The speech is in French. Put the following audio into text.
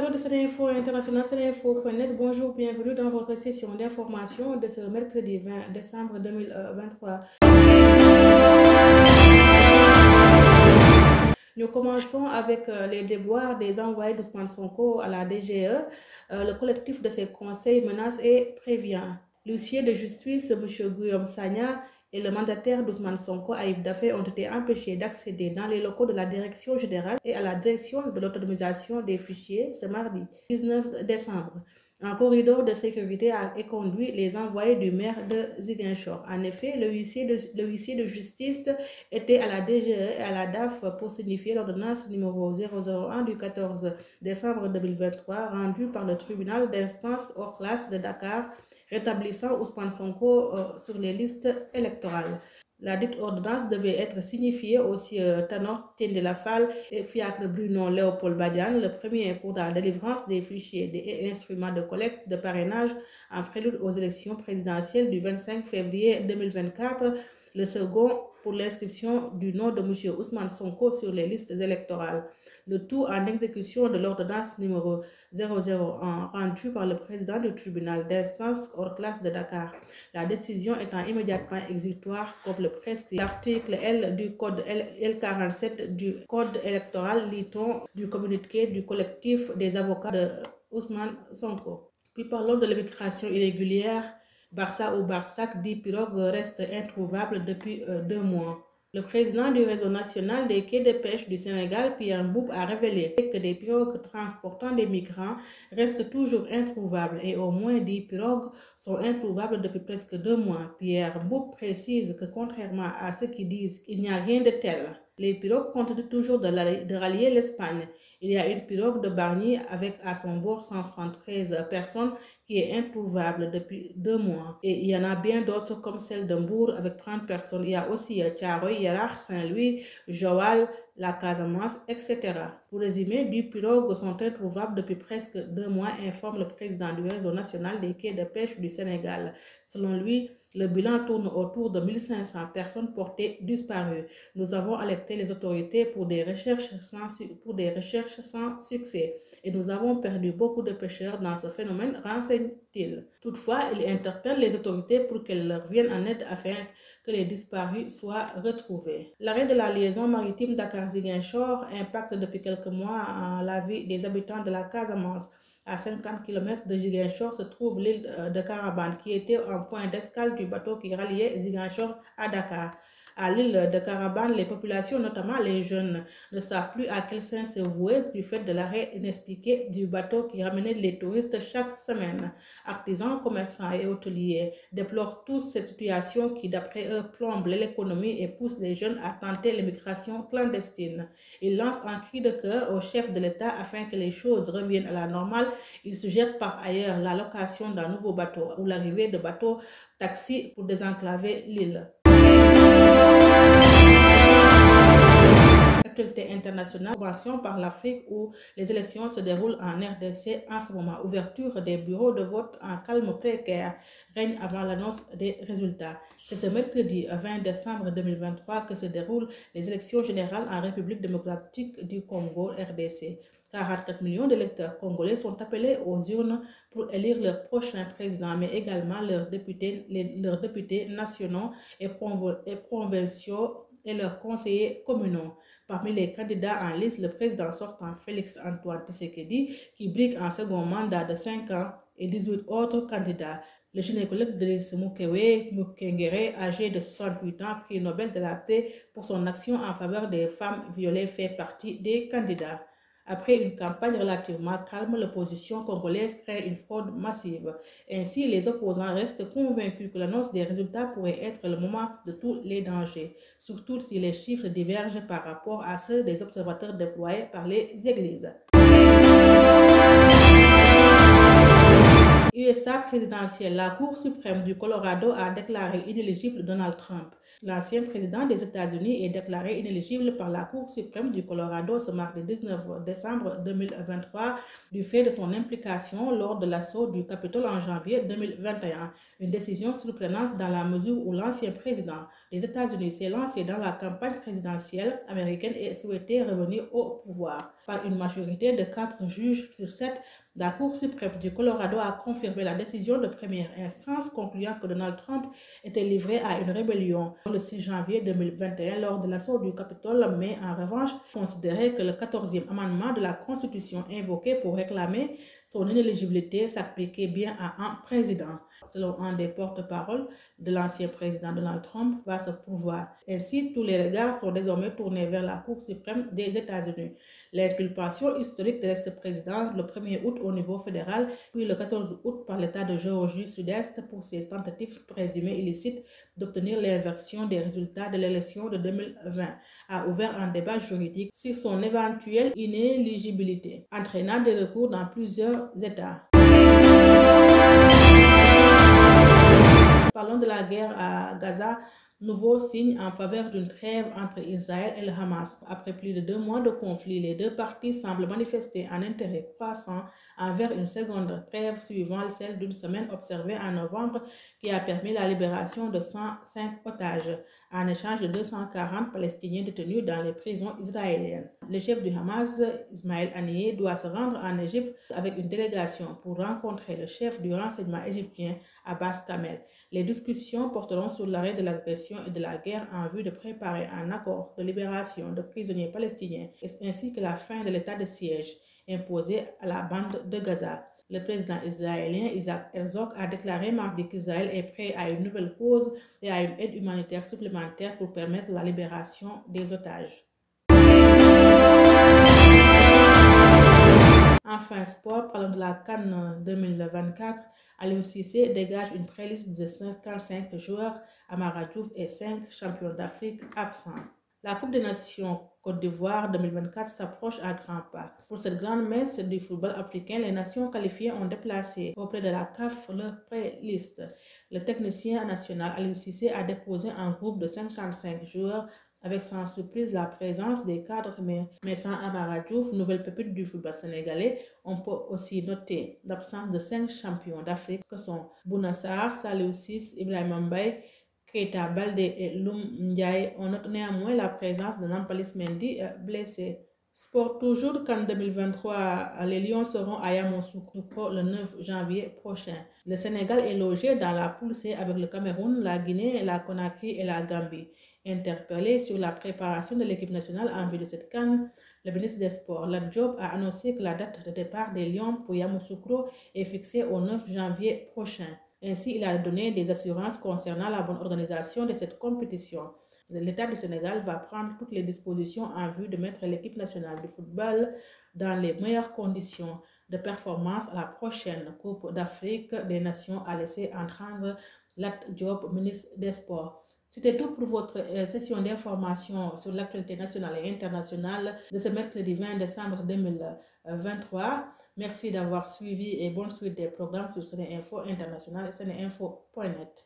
internautes de Sénéinfo International, Sénéinfo.net, bonjour, bienvenue dans votre session d'information de ce mercredi 20 décembre 2023. Nous commençons avec les déboires des envoyés d'Ousmane Sonko à la DGE. Le collectif de ces conseils menace et prévient. L'huissier de justice, M. Guillaume Sagna, et le mandataire d'Ousmane Sonko, Ayib Daffé, ont été empêchés d'accéder dans les locaux de la direction générale et à la direction de l'autonomisation des fichiers ce mardi 19 décembre. Un corridor de sécurité a conduit les envoyés du maire de Ziguinchor. En effet, le huissier de justice était à la DGE et à la DAF pour signifier l'ordonnance numéro 001 du 14 décembre 2023 rendue par le tribunal d'instance hors classe de Dakar, rétablissant Ousmane Sonko sur les listes électorales. La dite ordonnance devait être signifiée au sieur Tanor Tiendela-Fall et fiacre Bruno Léopold Badiane, le premier pour la délivrance des fichiers et instruments de collecte de parrainage en prélude aux élections présidentielles du 25 février 2024, le second pour l'inscription du nom de M. Ousmane Sonko sur les listes électorales. Le tout en exécution de l'ordonnance numéro 001 rendue par le président du tribunal d'instance hors classe de Dakar. La décision étant immédiatement exécutoire comme le prescrit l'article L du code L47 du code électoral, lit-on du communiqué du collectif des avocats de Ousmane Sonko. Puis parlons de l'immigration irrégulière. Barça ou Barsac, dit pirogue, reste introuvable depuis 2 mois. Le président du réseau national des quais de pêche du Sénégal, Pierre Mboup, a révélé que des pirogues transportant des migrants restent toujours introuvables et au moins 10 pirogues sont introuvables depuis presque 2 mois. Pierre Mboup précise que contrairement à ceux qui disent qu'il n'y a rien de tel, les pirogues continuent toujours de rallier l'Espagne. Il y a une pirogue de Bargny avec à son bord 173 personnes qui est introuvable depuis 2 mois. Et il y en a bien d'autres comme celle de Mbour avec 30 personnes. Il y a aussi Thiaroye, Yarax, Saint-Louis, Joal, la Casamance, etc. Pour résumer, 10 pirogues sont introuvables depuis presque 2 mois, informe le président du réseau national des quais de pêche du Sénégal. Selon lui, le bilan tourne autour de 1500 personnes portées disparues. Nous avons alerté les autorités pour des recherches sans succès et nous avons perdu beaucoup de pêcheurs dans ce phénomène, renseigne-t-il. Toutefois, il interpelle les autorités pour qu'elles leur viennent en aide afin que les disparus soient retrouvés. L'arrêt de la liaison maritime Dakar-Ziguinchor impacte depuis quelques mois la vie des habitants de la Casamance. À 50 km de Ziguinchor se trouve l'île de Carabane qui était un point d'escale du bateau qui reliait Ziguinchor à Dakar. À l'île de Carabane, les populations, notamment les jeunes, ne savent plus à quel saint se vouer du fait de l'arrêt inexpliqué du bateau qui ramenait les touristes chaque semaine. Artisans, commerçants et hôteliers déplorent tous cette situation qui, d'après eux, plombe l'économie et pousse les jeunes à tenter l'immigration clandestine. Ils lancent un cri de cœur au chef de l'État afin que les choses reviennent à la normale. Ils suggèrent par ailleurs la location d'un nouveau bateau ou l'arrivée de bateaux taxis pour désenclaver l'île. Actualité internationale, convention par l'Afrique où les élections se déroulent en RDC en ce moment. Ouverture des bureaux de vote en calme précaire règne avant l'annonce des résultats. C'est ce mercredi 20 décembre 2023 que se déroulent les élections générales en République démocratique du Congo, RDC. 44 millions d'électeurs congolais sont appelés aux urnes pour élire leur prochain président, mais également leurs députés nationaux et provinciaux et leurs conseillers communaux. Parmi les candidats en liste, le président sortant Félix Antoine Tshisekedi, qui brigue un second mandat de 5 ans, et 18 autres candidats. Le gynécologue Denis Mukwege, âgé de 68 ans, prix Nobel de la paix pour son action en faveur des femmes violées, fait partie des candidats. Après une campagne relativement calme, l'opposition congolaise crée une fraude massive. Ainsi, les opposants restent convaincus que l'annonce des résultats pourrait être le moment de tous les dangers, surtout si les chiffres divergent par rapport à ceux des observateurs déployés par les églises. USA présidentielle, la Cour suprême du Colorado a déclaré inéligible Donald Trump. L'ancien président des États-Unis est déclaré inéligible par la Cour suprême du Colorado ce mardi 19 décembre 2023 du fait de son implication lors de l'assaut du Capitole en janvier 2021. Une décision surprenante dans la mesure où l'ancien président des États-Unis s'est lancé dans la campagne présidentielle américaine et souhaitait revenir au pouvoir. Par une majorité de 4 juges sur 7, la Cour suprême du Colorado a confirmé la décision de première instance concluant que Donald Trump était livré à une rébellion le 6 janvier 2021 lors de l'assaut du Capitole, mais en revanche considérait que le 14e amendement de la Constitution invoqué pour réclamer son inéligibilité s'appliquait bien à un président. Selon un des porte-parole de l'ancien président Donald Trump, va se pourvoir. Ainsi, tous les regards sont désormais tournés vers la Cour suprême des États-Unis. L'inculpation historique de l'ex-président le 1er août au niveau fédéral, puis le 14 août par l'État de Géorgie Sud-Est pour ses tentatives présumées illicites d'obtenir l'inversion des résultats de l'élection de 2020, a ouvert un débat juridique sur son éventuelle inéligibilité, entraînant des recours dans plusieurs États. Parlons de la guerre à Gaza. Nouveau signe en faveur d'une trêve entre Israël et le Hamas. Après plus de 2 mois de conflit, les deux parties semblent manifester un intérêt croissant envers une seconde trêve suivant celle d'une semaine observée en novembre qui a permis la libération de 105 otages en échange de 240 Palestiniens détenus dans les prisons israéliennes. Le chef du Hamas, Ismaël Haniyeh, doit se rendre en Égypte avec une délégation pour rencontrer le chef du renseignement égyptien, Abbas Kamel. Les discussions porteront sur l'arrêt de l'agression et de la guerre en vue de préparer un accord de libération de prisonniers palestiniens ainsi que la fin de l'état de siège imposé à la bande de Gaza. Le président israélien Isaac Herzog a déclaré mardi qu'Israël est prêt à une nouvelle pause et à une aide humanitaire supplémentaire pour permettre la libération des otages. Enfin, sport, parlons de la CAN 2024. Aliou Cissé dégage une préliste de 55 joueurs, Amara Diouf et 5 champions d'Afrique absents. La Coupe des Nations Côte d'Ivoire 2024 s'approche à grands pas. Pour cette grande messe du football africain, les nations qualifiées ont déplacé auprès de la CAF leur préliste. Le technicien national Aliou Cissé a déposé un groupe de 55 joueurs avec sans surprise la présence des cadres mais sans Amara Diouf, nouvelle pépite du football sénégalais. On peut aussi noter l'absence de 5 champions d'Afrique que sont Bouna Sarr, Saliou Ciss, Ibrahima Mbaye, Keita Baldé et Loum Ndiaye. On note néanmoins la présence de Nampalys Mendy blessé. Sport toujours, qu'en 2023, les Lions seront à Yamoussoukro le 9 janvier prochain. Le Sénégal est logé dans la poule C avec le Cameroun, la Guinée, la Conakry et la Gambie. Interpellé sur la préparation de l'équipe nationale en vue de cette CAN, le ministre des Sports, Lat Diop, a annoncé que la date de départ des Lions pour Yamoussoukro est fixée au 9 janvier prochain. Ainsi, il a donné des assurances concernant la bonne organisation de cette compétition. L'État du Sénégal va prendre toutes les dispositions en vue de mettre l'équipe nationale de football dans les meilleures conditions de performance à la prochaine Coupe d'Afrique des Nations, a laissé entendre Lat Diop, ministre des Sports. C'était tout pour votre session d'information sur l'actualité nationale et internationale de ce mercredi 20 décembre 2023. Merci d'avoir suivi et bonne suite des programmes sur Sénéinfo International et Sénéinfo.net.